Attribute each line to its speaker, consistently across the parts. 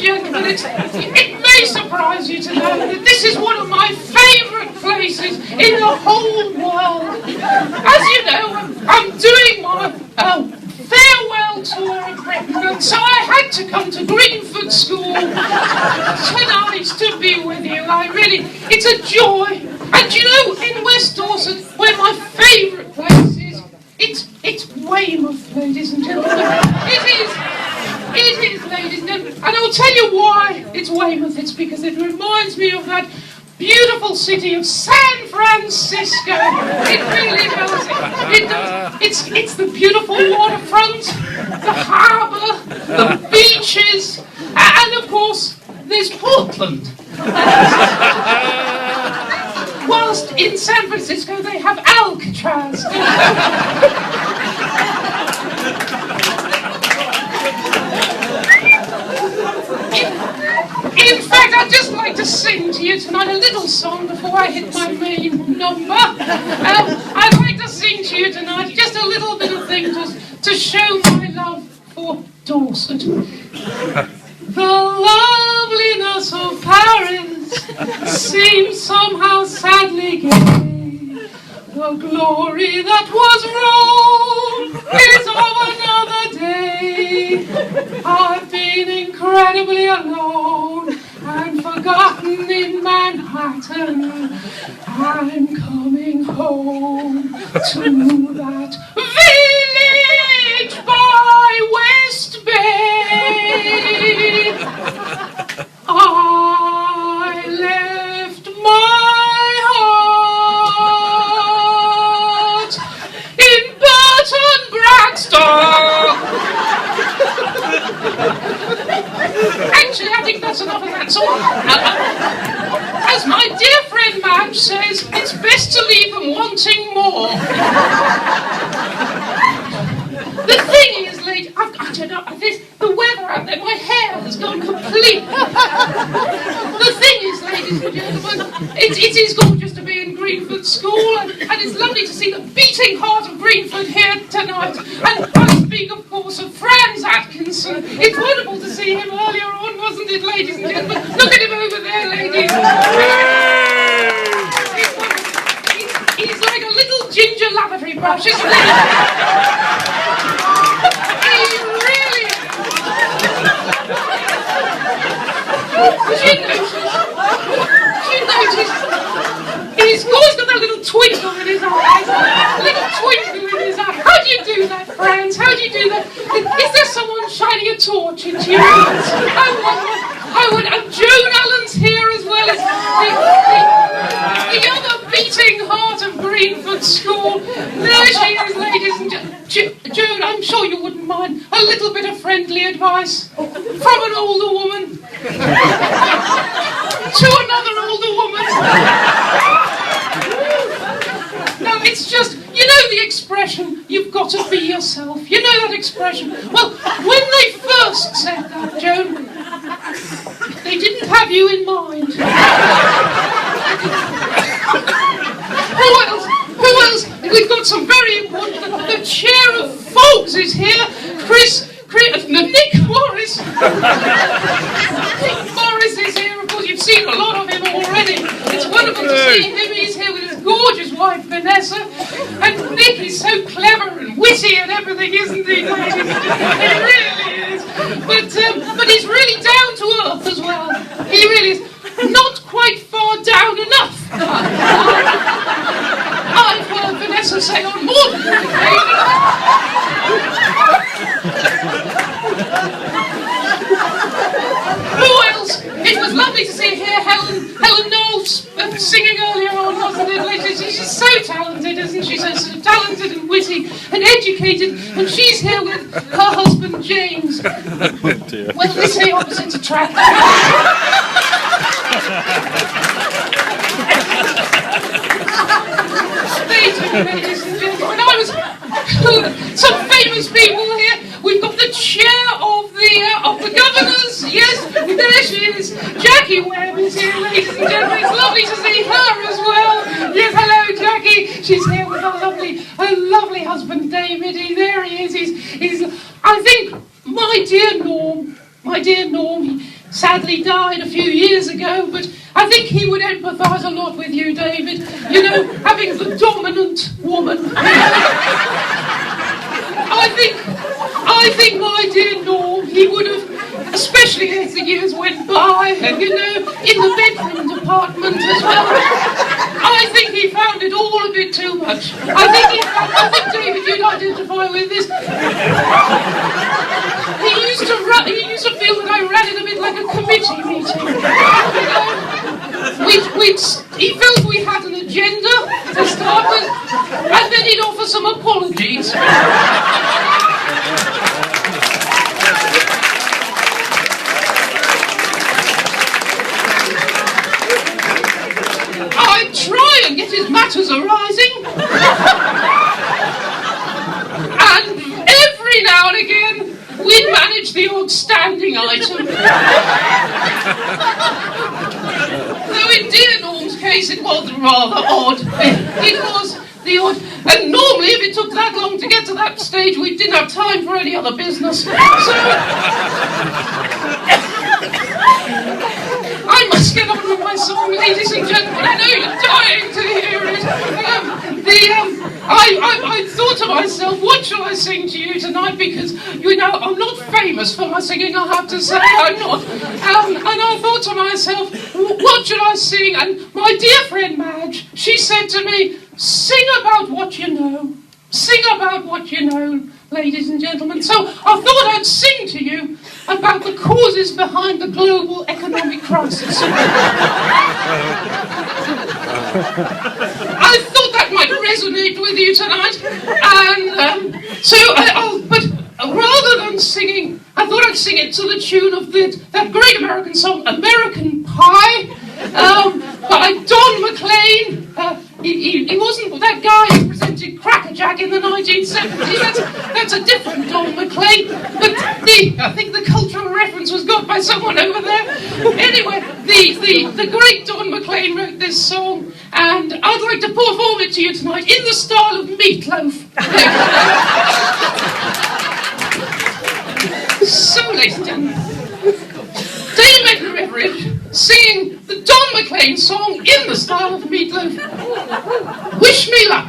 Speaker 1: gentlemen, it may surprise you to know that this is one of my favourite places in the whole world. As you know, I'm doing my farewell tour of Britain, and so I had to come to Greenford School tonight to be with you. It's a joy. And you know, in West Dorset, where my favourite place is, it's Weymouth, ladies and gentlemen. It is, ladies and gentlemen. And I'll tell you why it's Weymouth. It's because it reminds me of that beautiful city of San Francisco. It really does. It does. It's the beautiful waterfront, the harbour, the beaches, and of course, there's Portland. Whilst in San Francisco they have Alcatraz. In fact, I'd just like to sing to you tonight a little song before I hit my main number. I'd like to sing to you tonight just a little bit of thing to show my love for Dorset. The loveliness of Paris seems somehow sadly gay. The glory that was Rome is of another day. I've been incredibly alone and forgotten in Manhattan. I'm coming home to that village by West Bay. I left my heart in Burton Braxton. Actually, I think that's enough of that song. As my dear friend Madge says, it's best to leave them wanting more. The thing is, lady, I don't know, the weather out there, my hair has gone complete. The thing is, ladies and gentlemen, it is gorgeous to be in Greenford School, and it's lovely to see the beating heart of Greenford here tonight. And I speak, of course, of Franz Atkinson. It's wonderful to see him earlier on, wasn't it, ladies and gentlemen? Look at him over there, ladies. He's like a little ginger lavatory brush, isn't he? He really is. She noticed he's always got that little twinkle in his eyes. A little twinkle in his eye. How do you do that, Franz? How do you do that? Is there someone shining a torch into your eyes? I wonder. And Joan Allen's here as well as the other beating heart of Greenford School. There she is, ladies and gentlemen. Joan, I'm sure you wouldn't mind a little bit of friendly advice from an older woman to another older woman. No, it's just, you know the expression, you've got to be yourself. You know that expression. Well, when they first said that, Joan, they didn't have you in mind. Who else? We've got some very important. The chair of Folks is here. Nick Morris. Nick Morris is here. Of course, you've seen a lot of him already. It's wonderful to see him. He's here with his gorgeous wife Vanessa. And Nick is so clever and witty and everything, isn't he? He really is. But he's really down to earth as well. He really is. Not quite far down enough. I've heard Vanessa say on more than one occasion. Who else? It was lovely to see here Helen Knowles singing earlier on, wasn't it? She's so talented, isn't she? So talented and witty and educated, and she's here with her husband James. Well, they say opposites attract. They do, ladies and gentlemen. Some famous people here. We've got the chair of the governors. Yes, there she is. Jackie Webb is here, ladies and gentlemen. It's lovely to see her as well. Yes, hello, Jackie. She's here with her lovely husband David. There he is. He's I think my dear Norm. my dear Norm. He sadly died a few years ago, but I think he would empathise a lot with you, David. You know, having the dominant woman. I think my dear Norm, he would have, especially as the years went by, and you know, in the bedroom department as well. I think he found it all a bit too much. I think David, you'd identify with this. He used to feel that I ran it a bit like a committee meeting. You know, he felt we had an agenda to start with, and then he'd offer some apologies. I'd try and get his matters arising. And every now and again, we'd manage the odd standing item. Though in dear Norm's case, it was rather odd. It was the odd. And normally, if it took that long to get to that stage, we didn't have time for any other business. So I must get on with my song, ladies and gentlemen. I know you're dying to hear it. I thought to myself, what shall I sing to you tonight? Because, you know, I'm not famous for my singing, I have to say, I'm not. And I thought to myself, what should I sing? And my dear friend Madge, she said to me, sing about what you know. Sing about what you know, ladies and gentlemen. So I thought I'd sing to you about the causes behind the global economic crisis. I thought that might resonate with you tonight. And but rather than singing, I thought I'd sing it to the tune of that great American song, American Pie, by Don McLean. He wasn't that guy who presented Cracker Jack in the 1970s. That's a different Don McLean. But I think the cultural reference was got by someone over there. Anyway, the great Don McLean wrote this song, and I'd like to perform it to you tonight in the style of Meatloaf. So, ladies and gentlemen, Dame Edna Everett singing the Don McLean song in the style of Meatloaf. Wish me luck.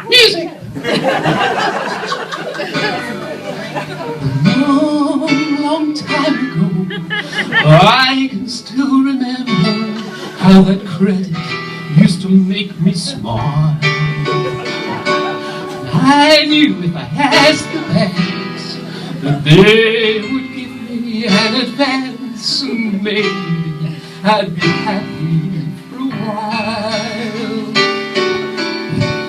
Speaker 1: Music. Long time ago, I can still remember how that credit used to make me smile. I knew if I asked the banks that they would give me an advance, and maybe I'd be happy for a while.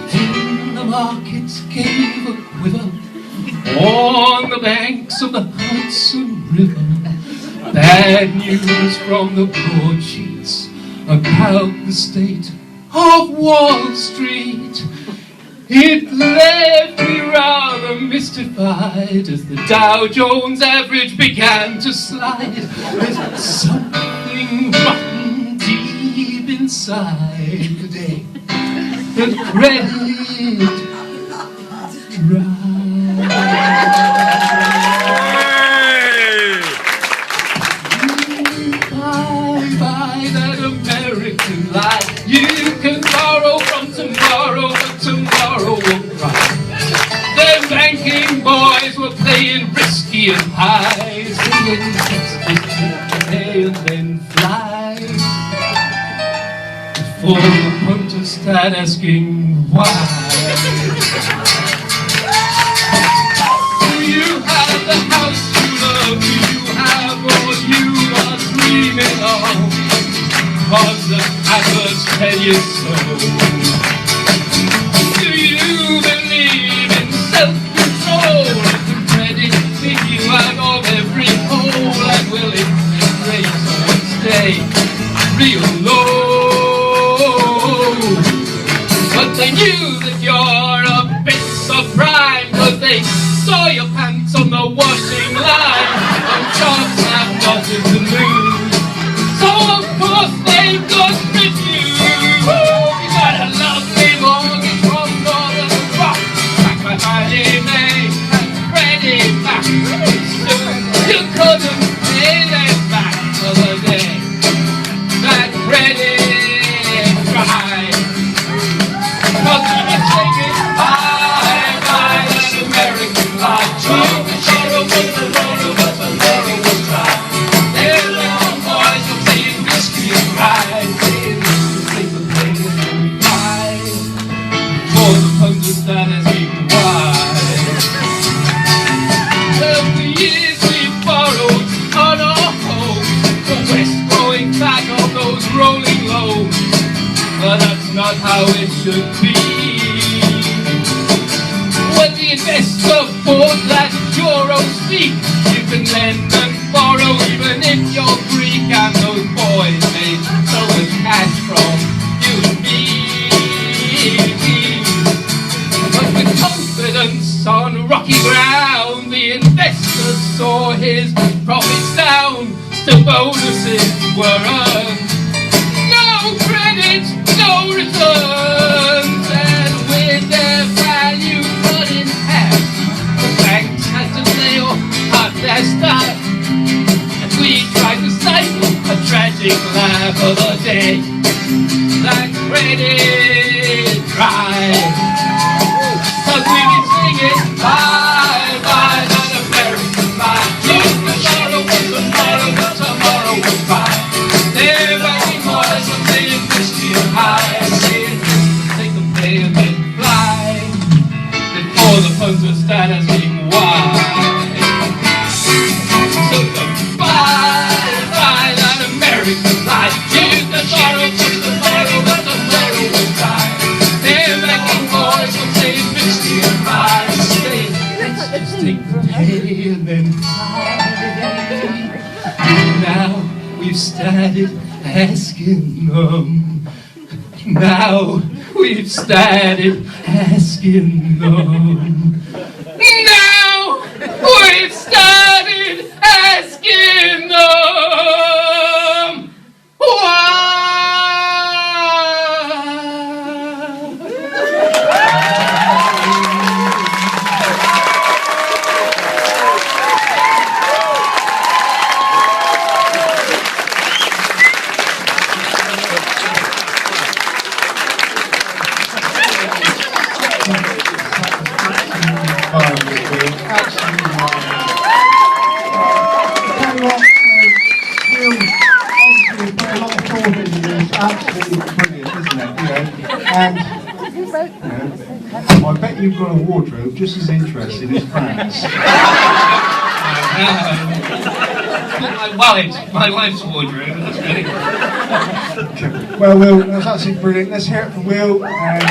Speaker 1: Then the markets gave a quiver on the banks of the Hudson River. Bad news from the broadsheets about the state of Wall Street. It left me rather mystified as the Dow Jones average began to slide. There's something rotten deep inside today. The credit dry. Buy that American lie. You can borrow from tomorrow, but tomorrow will cry. The banking boys were playing risky and high, saying just pay and then fly. Before the hunters start asking why. Do you your soul. Do you believe in self-control? It's ready to pick you out of every hole, and will it raise or stay real low? But they knew that you're a bit sublime, 'cause they saw your pants on the washing line. And jobs have nothing to lose, so of course they've got with you. You got a lovely mortgage from Northern Rock, back by Fannie Mae and Freddie Mac. Soon you couldn't pay them back for the day that credit cried. 'Cause you can take it bye bye, that American pie. True, the sorrow was the road, but the morrow was dry. There the young boys were playing whiskey and rye, saying they were playing pie. For the understand as we wide. Well, for years we borrowed on our home, the West going back on those rolling loans. But that's not how it should be. When the investor bought that euro seat, you can lend and borrow even if you're Greek, and those boys made so much cash from you and me. But with confidence on rocky ground, the investor saw his profits down, still bonuses were earned. No credit, no returns, and with their value cut in half, the banks had to nail up their staff. And we tried to stifle a tragic laugh of the day that credit cried. 'Cause we can sing it bye bye, that American pie. Just the sorrow was tomorrow, but tomorrow was fine. There were boys were playing whiskey and high, saying take the play and then fly. Before the puns would stand as being wide. So the bye bye, that American pie. Here's the sorrow for tomorrow, but tomorrow was fine. There making boys were playing whiskey and high, saying let's just take the play and then fly. Now we've started asking them. Now we've started asking them. Now we've started asking them. Why?
Speaker 2: Absolutely brilliant, isn't it? You know, and I bet you've got a wardrobe just as interesting as Fran's.
Speaker 1: My wife's wardrobe. That's really
Speaker 2: Well, Will, that's absolutely brilliant. Let's hear it for Will. And